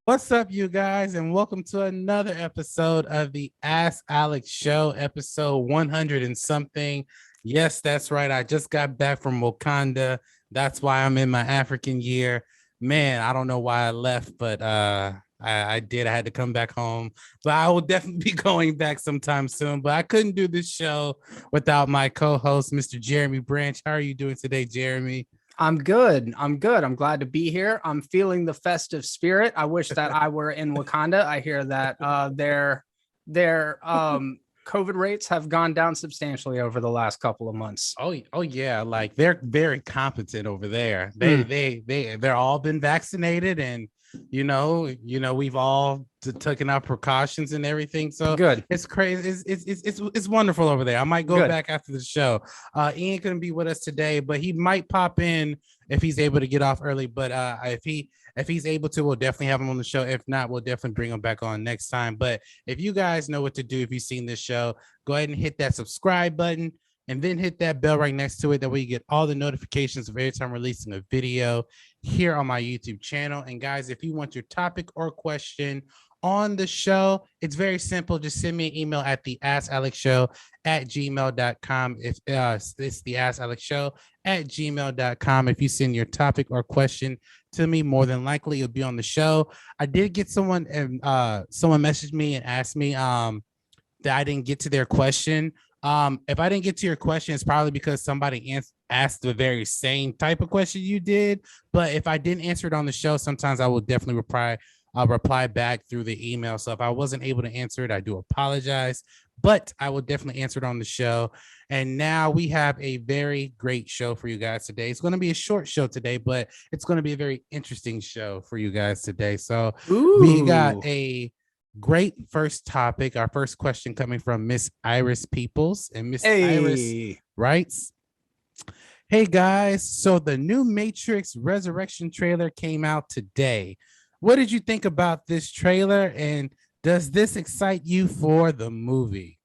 What's up, you guys, and welcome to another episode of the Ask Alex Show, episode 100 and something. Yes, that's right. I just got back from Wakanda. That's why I'm in my African year. Man, I don't know why I left, but I did. I had to come back home, but I will definitely be going back sometime soon. But I couldn't do this show without my co-host, Mr. Jeremy Branch. How are you doing today, Jeremy? I'm good. I'm good. I'm glad to be here. I'm feeling the festive spirit. I wish that I were in Wakanda. I hear that their COVID rates have gone down substantially over the last couple of months. Oh yeah, like they're very competent over there. Mm, They're all been vaccinated, and we've all taken our precautions and everything. So good. it's crazy. It's wonderful over there. I might go Good. back after the show. Ian couldn't be with us today, but he might pop in if he's able to get off early. But if he's able to, we'll definitely have him on the show. If not, we'll definitely bring him back on next time. But if you guys know what to do, if you've seen this show, go ahead and hit that subscribe button and then hit that bell right next to it. That way you get all the notifications of every time I'm releasing a video here on my YouTube channel. And guys, if you want your topic or question on the show, it's very simple. Just send me an email at theaskalexshow@gmail.com. If it's the Ask Alex Show at gmail.com. If you send your topic or question to me, more than likely you'll be on the show. I did get someone messaged me and asked me that I didn't get to their question. If I didn't get to your question, it's probably because somebody asked the very same type of question you did. But if I didn't answer it on the show, sometimes I will definitely reply back through the email. So if I wasn't able to answer it, I do apologize, but I will definitely answer it on the show. And now we have a very great show for you guys today. It's going to be a short show today, but it's going to be a very interesting show for you guys today. So we got Ooh. a great first topic. Our first question coming from Miss Iris Peoples, and Miss Iris Hey. writes, "Hey guys, so the new Matrix Resurrection trailer came out today. What did you think about this trailer, and does this excite you for the movie?"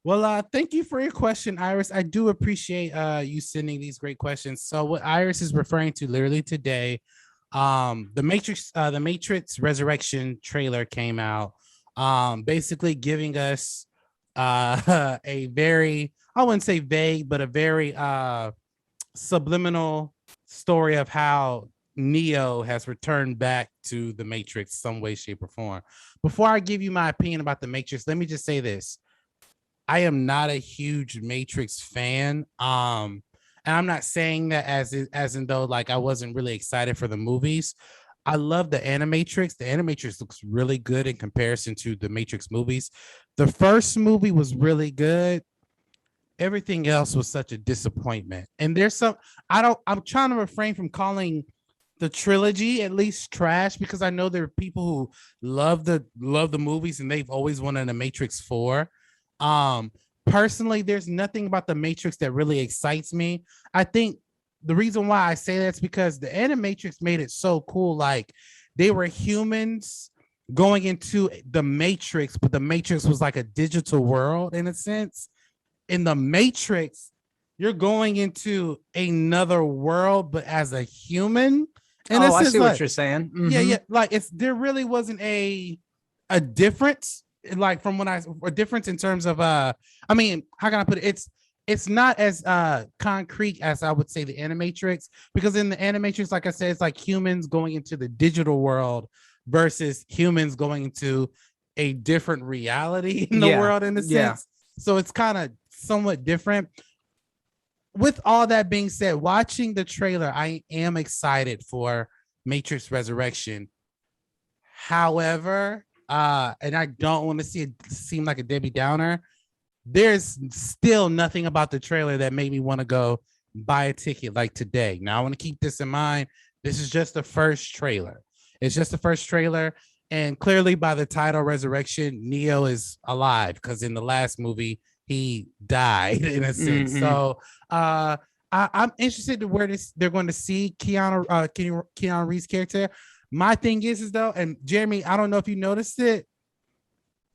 Well, thank you for your question, Iris. I do appreciate you sending these great questions. So what Iris is referring to literally today, the Matrix Resurrection trailer came out, basically giving us a very, I wouldn't say vague, but a very subliminal story of how Neo has returned back to the Matrix some way, shape, or form. Before I give you my opinion about the Matrix, let me just say this. I am not a huge Matrix fan. And I'm not saying that as in though like I wasn't really excited for the movies. I love the Animatrix. The Animatrix looks really good in comparison to the Matrix movies. The first movie was really good. Everything else was such a disappointment. And there's some I'm trying to refrain from calling the trilogy at least trash, because I know there are people who love the movies and they've always wanted a Matrix 4. Um Personally, there's nothing about the Matrix that really excites me. I think the reason why I say that's because the Animatrix made it so cool. Like they were humans going into the Matrix, but the Matrix was like a digital world in a sense. In the Matrix, you're going into another world, but as a human. And Oh, this I is see what like, you're saying. yeah, Mm-hmm. yeah, like it's there really wasn't a difference, like from when I a difference in terms of I mean, how can I put it? It's not as concrete as I would say the Animatrix, because in the Animatrix, like I said, it's like humans going into the digital world versus humans going into a different reality in the Yeah. world in a Yeah. sense. So it's kind of somewhat different. With all that being said, watching the trailer, I am excited for Matrix Resurrection. However, and I don't want to see it seem like a Debbie Downer, there's still nothing about the trailer that made me want to go buy a ticket like today. Now, I want to keep this in mind. This is just the first trailer. It's just the first trailer. And clearly, by the title Resurrection, Neo is alive, because in the last movie, he died in a sense. Mm-hmm. So, I'm interested to where they're going to see Keanu Reeves' character. My thing is though, and Jeremy, I don't know if you noticed it.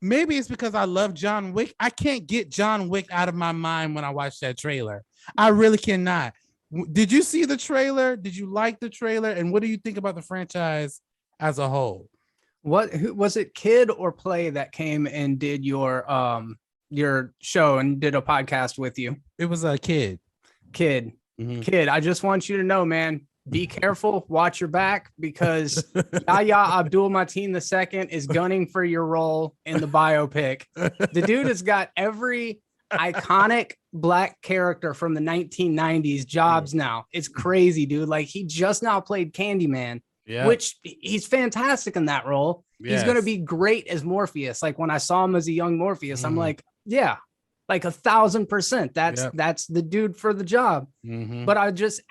Maybe it's because I love John Wick. I can't get John Wick out of my mind when I watch that trailer. I really cannot. Did you see the trailer? Did you like the trailer? And what do you think about the franchise as a whole. Who was it, Kid or Play, that came and did your show and did a podcast with you? It was a Kid. Kid. Mhm. Kid, I just want you to know, man, be careful, watch your back, because Yahya Abdul Mateen II is gunning for your role in the biopic. The dude has got every iconic black character from the 1990s jobs now. It's crazy, dude. Like, he just now played Candyman, which he's fantastic in that role. He's going to be great as Morpheus. Like, when I saw him as a young Morpheus, I'm like, yeah, like 1,000%. That's the dude for the job. But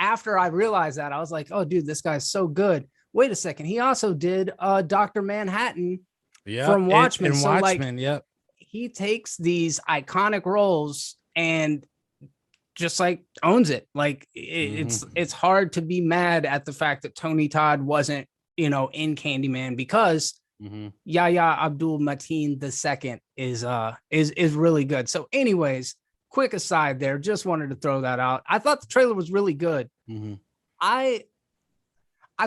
after I realized that, I was like, oh, dude, this guy's so good. Wait a second. He also did Dr. Manhattan from Watchmen. And so Watchmen, like, he takes these iconic roles and just like owns it. Like, it's hard to be mad at the fact that Tony Todd wasn't, in Candyman, because Yahya Abdul Mateen II is really good. So anyways, quick aside there, just wanted to throw that out. I thought the trailer was really good. I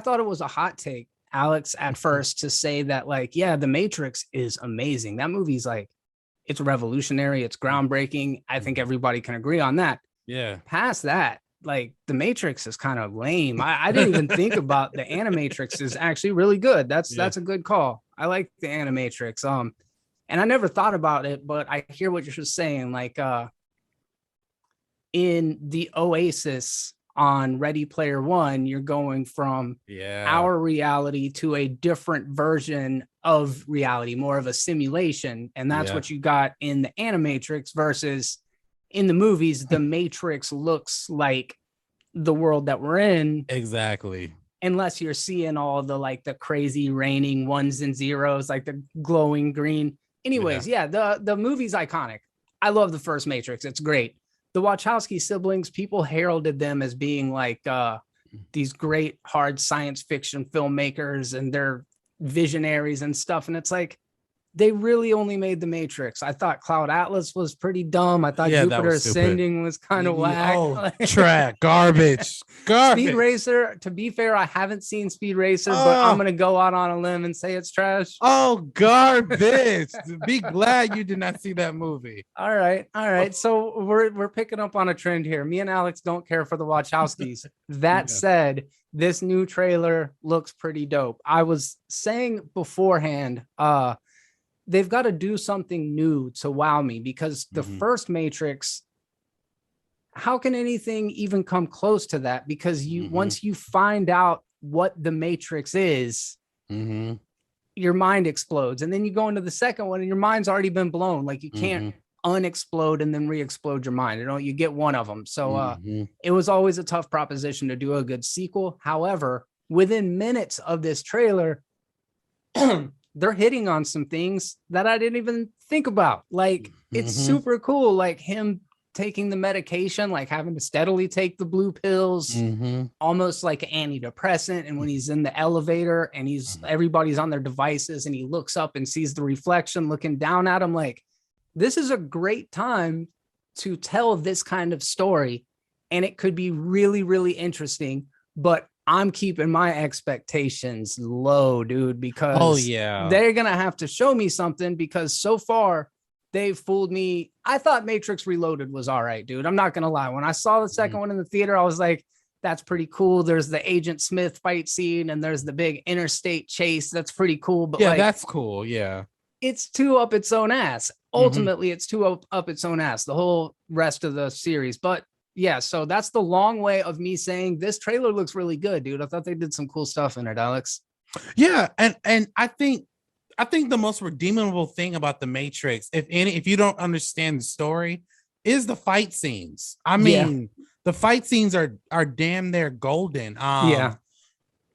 thought it was a hot take, Alex, at first, to say that, like, yeah, The Matrix is amazing. That movie's like, it's revolutionary, it's groundbreaking. I think everybody can agree on that. Yeah. Past that, like, The Matrix is kind of lame. I didn't even think about the Animatrix is actually really good. That's a good call. I like the Animatrix. And I never thought about it, but I hear what you're just saying. Like, in the Oasis on Ready Player One, you're going from our reality to a different version of reality, more of a simulation. And that's what you got in the Animatrix, versus in the movies, the Matrix looks like the world that we're in. Exactly. Unless you're seeing all the, like, the crazy raining ones and zeros, like the glowing green. Anyways, the movie's iconic. I love the first Matrix. It's great. The Wachowski siblings, people heralded them as being like these great hard science fiction filmmakers, and they're visionaries and stuff. And it's like, they really only made The Matrix. I thought Cloud Atlas was pretty dumb. I thought Jupiter Ascending was kind of whack. Oh, track, garbage. Speed Racer, to be fair, I haven't seen Speed Racer, but I'm going to go out on a limb and say it's trash. Oh, garbage. Be glad you did not see that movie. All right. So we're picking up on a trend here. Me and Alex don't care for the Wachowskis. That said, this new trailer looks pretty dope. I was saying beforehand, they've got to do something new to wow me, because the first Matrix, how can anything even come close to that? Because once you find out what the Matrix is, your mind explodes. And then you go into the second one and your mind's already been blown. Like, you can't unexplode and then re-explode your mind. You get one of them. So it was always a tough proposition to do a good sequel. However, within minutes of this trailer, they're hitting on some things that I didn't even think about. Like, it's super cool. Like, him taking the medication, like having to steadily take the blue pills, almost like an antidepressant. And when he's in the elevator and everybody's on their devices and he looks up and sees the reflection looking down at him, like, this is a great time to tell this kind of story. And it could be really, really interesting, but I'm keeping my expectations low, dude, because they're going to have to show me something, because so far they've fooled me. I thought Matrix Reloaded was all right, dude. I'm not going to lie. When I saw the second one in the theater, I was like, that's pretty cool. There's the Agent Smith fight scene and there's the big interstate chase. That's pretty cool. But that's cool. Yeah. It's too up its own ass. Ultimately, it's too up its own ass, the whole rest of the series. But yeah, so that's the long way of me saying this trailer looks really good, dude. I thought they did some cool stuff in it, Alex. Yeah, and I think the most redeemable thing about the Matrix, if you don't understand the story, is the fight scenes. I mean, the fight scenes are damn near golden.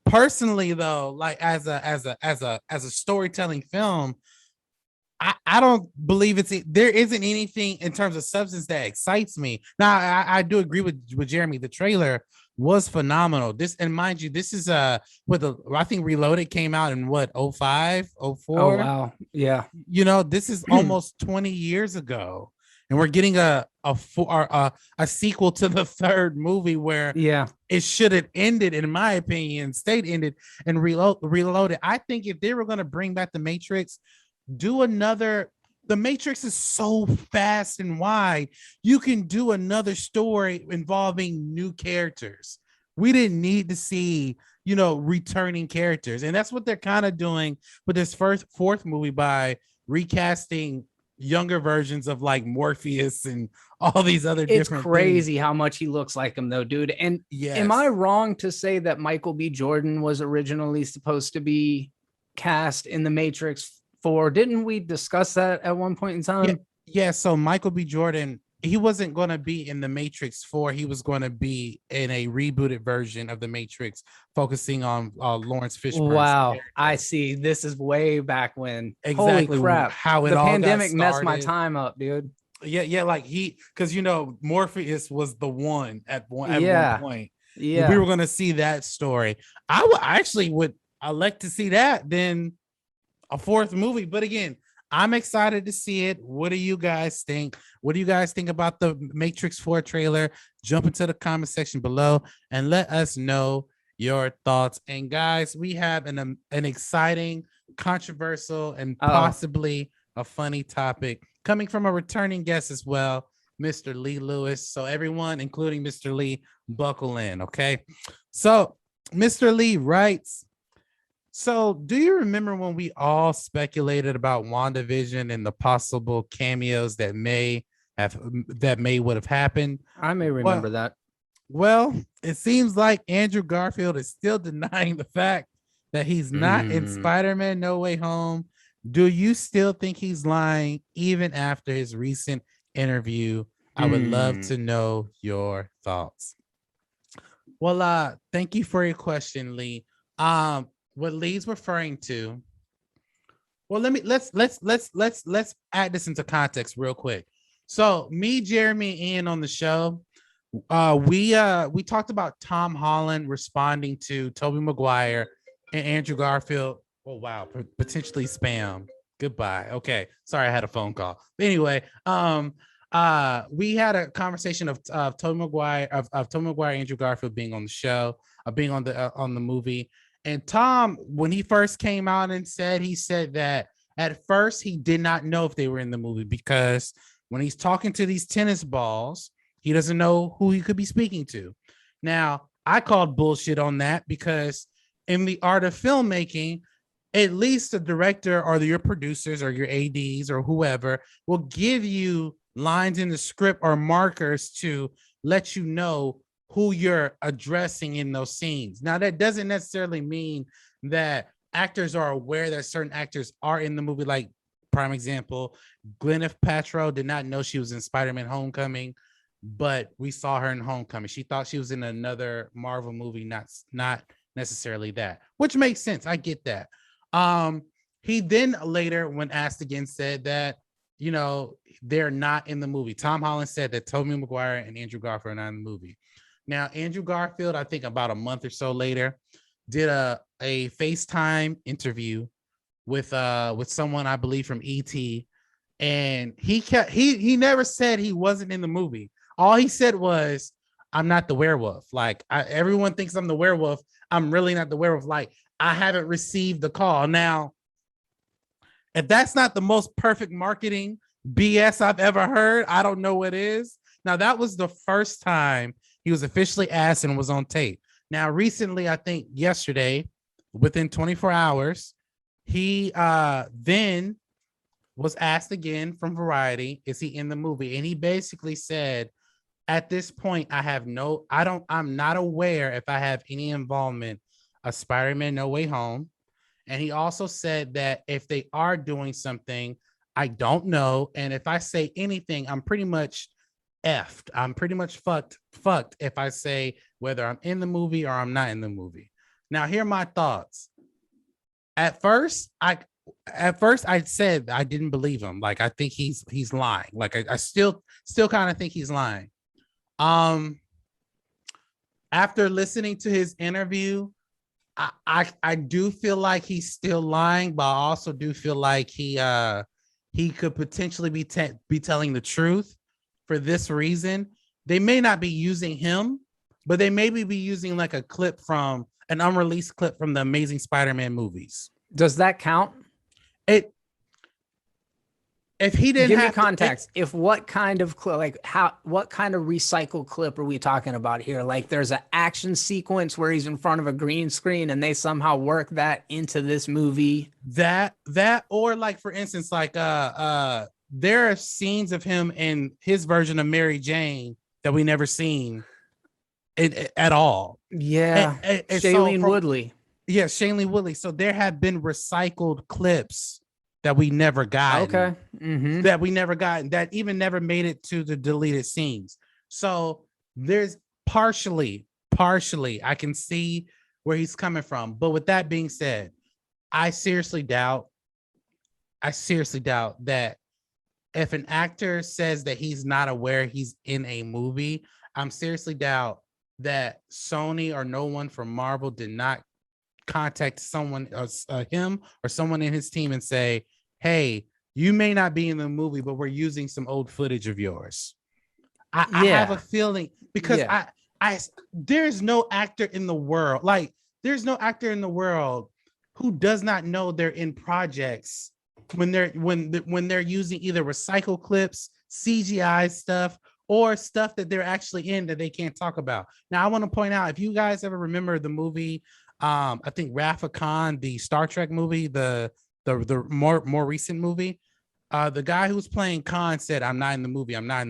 Personally, though, like as a storytelling film, I don't believe there isn't anything in terms of substance that excites me. Now, I do agree with Jeremy. The trailer was phenomenal. And mind you, this is I think Reloaded came out in what, 05, 04? Oh wow. Yeah. This is almost 20 years ago. and we're getting a sequel to the third movie where Yeah. it should have ended, in my opinion, stayed ended and reloaded. I think if they were going to bring back the Matrix, do another. The Matrix is so fast and wide. You can do another story involving new characters. We didn't need to see, returning characters. And that's what they're kind of doing with this fourth movie by recasting younger versions of like Morpheus and all these other It's different things. crazy how much he looks like him, though, dude. And am I Yes. wrong to say that Michael B. Jordan was originally supposed to be cast in The Matrix 4? Didn't we discuss that at one point in time? Yeah. So Michael B. Jordan, he wasn't going to be in the Matrix 4. He was going to be in a rebooted version of the Matrix, focusing on Lawrence Fishburne's Wow, character. I see. This is way back when. Exactly. Holy crap. How it the all pandemic got messed my started. time up, dude. Yeah, like because Morpheus was the one at one point. Yeah. We were going to see that story. I actually would. I like to see that than a fourth movie. But again, I'm excited to see it. What do you guys think? What do you guys think about the Matrix 4 trailer? Jump into the comment section below and let us know your thoughts. And guys, we have an exciting, controversial, and possibly a funny topic coming from a returning guest as well, Mr. Lee Lewis. So everyone, including Mr. Lee, buckle in, okay? So Mr. Lee writes, so do you remember when we all speculated about WandaVision and the possible cameos that may would have happened? I may remember that. Well, it seems like Andrew Garfield is still denying the fact that he's not in Spider-Man No Way Home. Do you still think he's lying even after his recent interview? I would love to know your thoughts. Well, thank you for your question, Lee. What Lee's referring to. Well, let's add this into context real quick. So me, Jeremy, Ian on the show, we talked about Tom Holland responding to Tobey Maguire and Andrew Garfield. Oh wow, potentially spam. Goodbye. Okay, sorry, I had a phone call. But anyway, we had a conversation of Tobey Maguire, of Tobey Maguire, Andrew Garfield being on the show, being on the movie. And Tom, when he first came out and he said that at first he did not know if they were in the movie because when he's talking to these tennis balls, he doesn't know who he could be speaking to. Now, I called bullshit on that because in the art of filmmaking, at least the director or your producers or your ADs or whoever will give you lines in the script or markers to let you know who you're addressing in those scenes. Now, that doesn't necessarily mean that actors are aware that certain actors are in the movie. Like, prime example, Gwyneth Paltrow did not know she was in Spider-Man Homecoming, but we saw her in Homecoming. She thought she was in another Marvel movie, not necessarily that, which makes sense. I get that. He then later, when asked again, said that, they're not in the movie. Tom Holland said that Tobey Maguire and Andrew Garfield are not in the movie. Now, Andrew Garfield, I think about a month or so later, did a FaceTime interview with someone, I believe, from ET, and he never said he wasn't in the movie. All he said was, "I'm not the werewolf. Like everyone thinks I'm the werewolf. I'm really not the werewolf. Like I haven't received the call." Now, if that's not the most perfect marketing BS I've ever heard, I don't know what is. Now, that was the first time he was officially asked and was on tape. Now, recently, I think yesterday, within 24 hours, he then was asked again from Variety, is he in the movie? And he basically said, at this point, I'm not aware if I have any involvement of Spider-Man No Way Home. And he also said that if they are doing something, I don't know. And if I say anything, I'm pretty much effed. I'm pretty much fucked if I say whether I'm in the movie or I'm not in the movie. Now, here are my thoughts. At first I said I didn't believe him. Like I think he's lying. Like I still kind of think he's lying. After listening to his interview, I do feel like he's still lying, but I also do feel like he could potentially be telling the truth. for this reason. They may not be using him, but they maybe be using like a clip from an unreleased clip from the Amazing Spider-Man movies. Does that count? It if he didn't give me have context. If what kind of clip, like what kind of recycled clip are we talking about here? Like there's an action sequence where he's in front of a green screen and they somehow work that into this movie. That or like for instance, like there are scenes of him in his version of Mary Jane that we never seen at all. Yeah, Shailene Woodley. Yeah, Shailene Woodley. So there have been recycled clips that we never got. Okay. That we never got, that even never made it to the deleted scenes. So there's partially, I can see where he's coming from. But with that being said, I seriously doubt that if an actor says that he's not aware he's in a movie, I'm seriously doubt that Sony or no one from Marvel did not contact someone, him or someone in his team and say, hey, you may not be in the movie, but we're using some old footage of yours. I have a feeling because there's no actor in the world, who does not know they're in projects when they're using either recycle clips, CGI stuff, or stuff that they're actually in that they can't talk about. Now, I want to point out, if you guys ever remember the movie, I think Wrath of Khan, the Star Trek movie, the more recent movie, the guy who's playing Khan said, I'm not in the movie. I'm not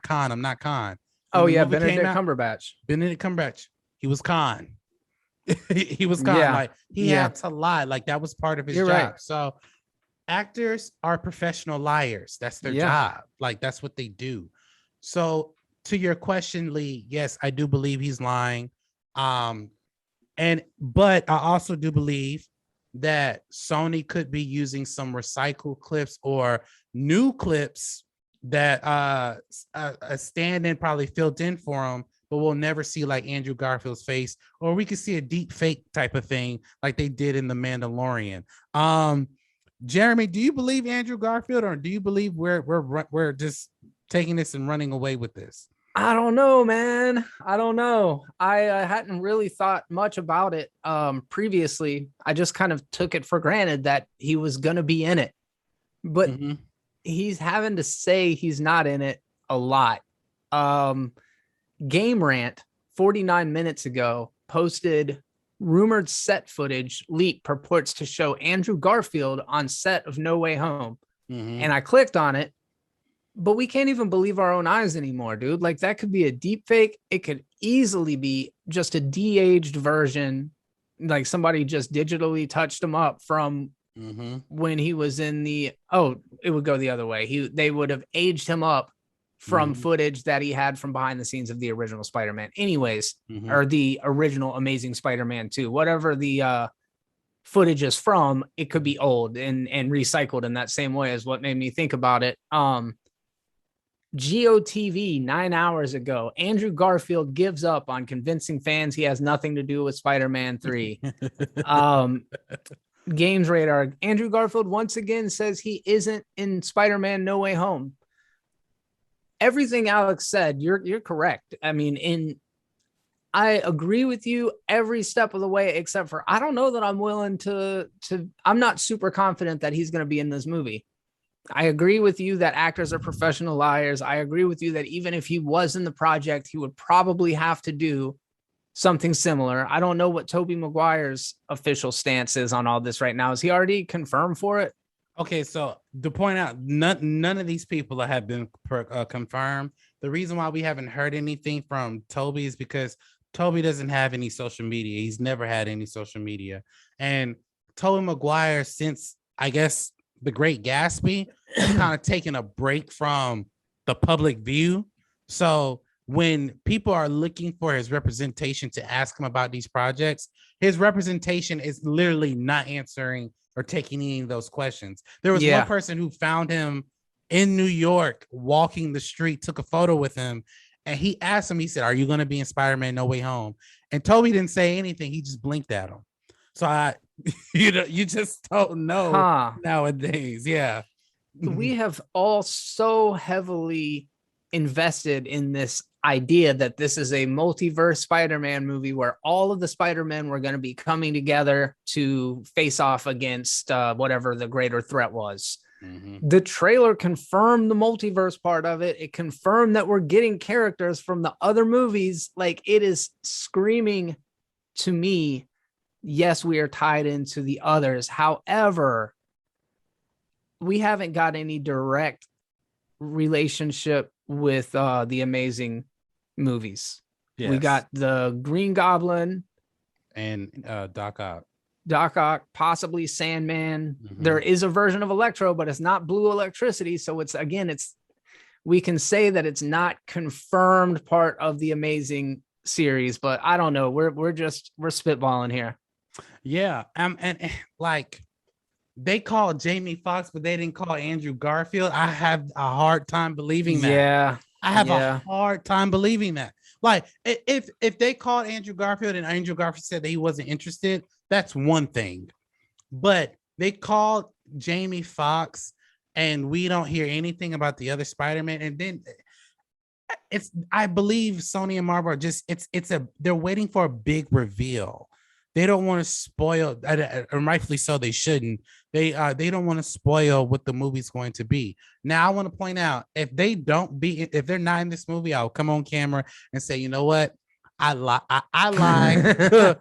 Khan. I'm not Khan. Oh yeah, Benedict Cumberbatch. He was Khan. He was Khan. Yeah. Like he had to lie. Like that was part of his job. Right. So actors are professional liars. That's their job. Like that's what they do. So to your question, Lee, yes, I do believe he's lying. But I also do believe that Sony could be using some recycled clips or new clips that a stand-in probably filled in for him, but we'll never see like Andrew Garfield's face, or we could see a deep fake type of thing like they did in The Mandalorian. Jeremy, do you believe Andrew Garfield, or do you believe we're just taking this and running away with this? I don't know, man. I don't know. I hadn't really thought much about it previously. I just kind of took it for granted that he was going to be in it. But he's having to say he's not in it a lot. Game Rant 49 minutes ago posted rumored set footage leak purports to show Andrew Garfield on set of No Way Home. And I clicked on it. But we can't even believe our own eyes anymore, dude. Like that could be a deep fake. It could easily be just a de-aged version. Like somebody just digitally touched him up from when he was in the, it would go the other way. They would have aged him up from footage that he had from behind the scenes of the original Spider-Man anyways, or the original Amazing Spider-Man 2, whatever the footage is from, it could be old and recycled in that same way, is what made me think about it. GOTV 9 hours ago, Andrew Garfield gives up on convincing fans he has nothing to do with Spider-Man 3. Games Radar, Andrew Garfield once again says he isn't in Spider-Man No Way Home. Everything Alex said, you're correct. I mean, I agree with you every step of the way, except for I don't know that I'm willing to I'm not super confident that he's going to be in this movie. I agree with you that actors are professional liars. I agree with you that even if he was in the project, he would probably have to do something similar. I don't know what Tobey Maguire's official stance is on all this right now. Is he already confirmed for it? Okay, so to point out, none of these people have been confirmed. The reason why we haven't heard anything from Tobey is because Tobey doesn't have any social media. He's never had any social media. And Tobey Maguire, since I guess The Great Gatsby, has kind of taken a break from the public view. So when people are looking for his representation to ask him about these projects, his representation is literally not answering or taking any of those questions. There was one person who found him in New York walking the street, took a photo with him, and he asked him, he said, "Are you going to be in Spider-Man No Way Home?" And Tobey didn't say anything. He just blinked at him. So you just don't know nowadays. Yeah. We have all so heavily invested in this idea that this is a multiverse Spider-Man movie where all of the Spider-Men were going to be coming together to face off against whatever the greater threat was. Mm-hmm. The trailer confirmed the multiverse part of it. It confirmed that we're getting characters from the other movies. Like, it is screaming to me, yes, we are tied into the others. However, we haven't got any direct relationship with the Amazing movies. Yes. We got the Green Goblin and Doc Ock, possibly Sandman. Mm-hmm. There is a version of Electro, but it's not blue electricity. So we can say that it's not confirmed part of the Amazing series, but I don't know. We're spitballing here. Yeah. And like, they called Jamie Foxx, but they didn't call Andrew Garfield. I have a hard time believing that. Yeah. I have a hard time believing that. Like, if they called Andrew Garfield and Andrew Garfield said that he wasn't interested, that's one thing. But they called Jamie Foxx and we don't hear anything about the other Spider-Man. And then I believe Sony and Marvel are they're waiting for a big reveal. They don't want to spoil, and rightfully so, they shouldn't. They don't want to spoil what the movie's going to be. Now, I want to point out, if they're not in this movie, I'll come on camera and say, you know what? I lied.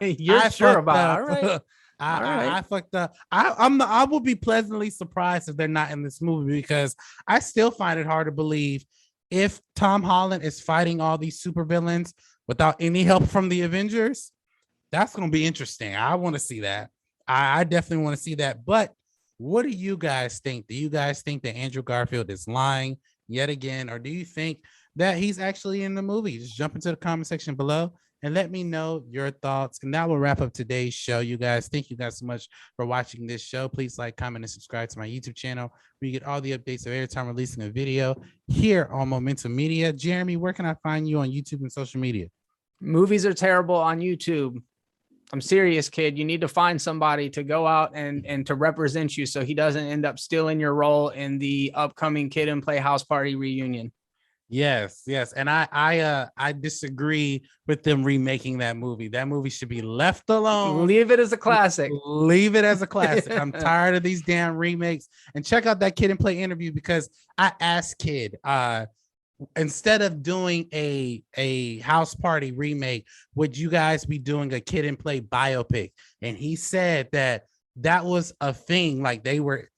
You're sure about it. All right. I fucked up. I will be pleasantly surprised if they're not in this movie, because I still find it hard to believe if Tom Holland is fighting all these supervillains without any help from the Avengers. That's going to be interesting. I want to see that. I definitely want to see that. But what do you guys think? Do you guys think that Andrew Garfield is lying yet again? Or do you think that he's actually in the movie? Just jump into the comment section below and let me know your thoughts. And that will wrap up today's show, you guys. Thank you guys so much for watching this show. Please like, comment, and subscribe to my YouTube channel where you get all the updates of every time releasing a video here on Momentum Media. Jeremy, where can I find you on YouTube and social media? Movies are terrible on YouTube. I'm serious, kid. You need to find somebody to go out and to represent you so he doesn't end up stealing your role in the upcoming Kid and Play House Party reunion. Yes. And I disagree with them remaking that movie. That movie should be left alone. Leave it as a classic. Leave it as a classic. I'm tired of these damn remakes. And check out that Kid and Play interview, because I asked Kid, instead of doing a House Party remake, would you guys be doing a Kid and Play biopic? And he said that was a thing. Like, they were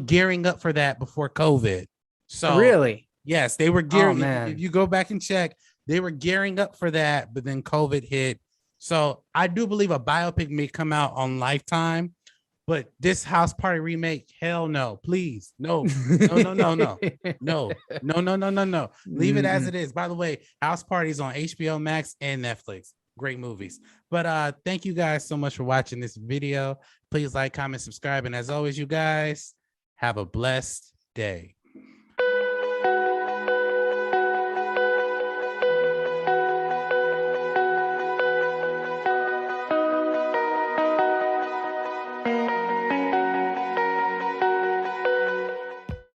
gearing up for that before COVID. So really? Yes, they were gearing. If you go back and check, they were gearing up for that, but then COVID hit. So I do believe a biopic may come out on Lifetime, but this House Party remake, hell no, please. No. No. Leave it as it is. By the way, House Party is on HBO Max and Netflix. Great movies. But thank you guys so much for watching this video. Please like, comment, subscribe. And as always, you guys have a blessed day.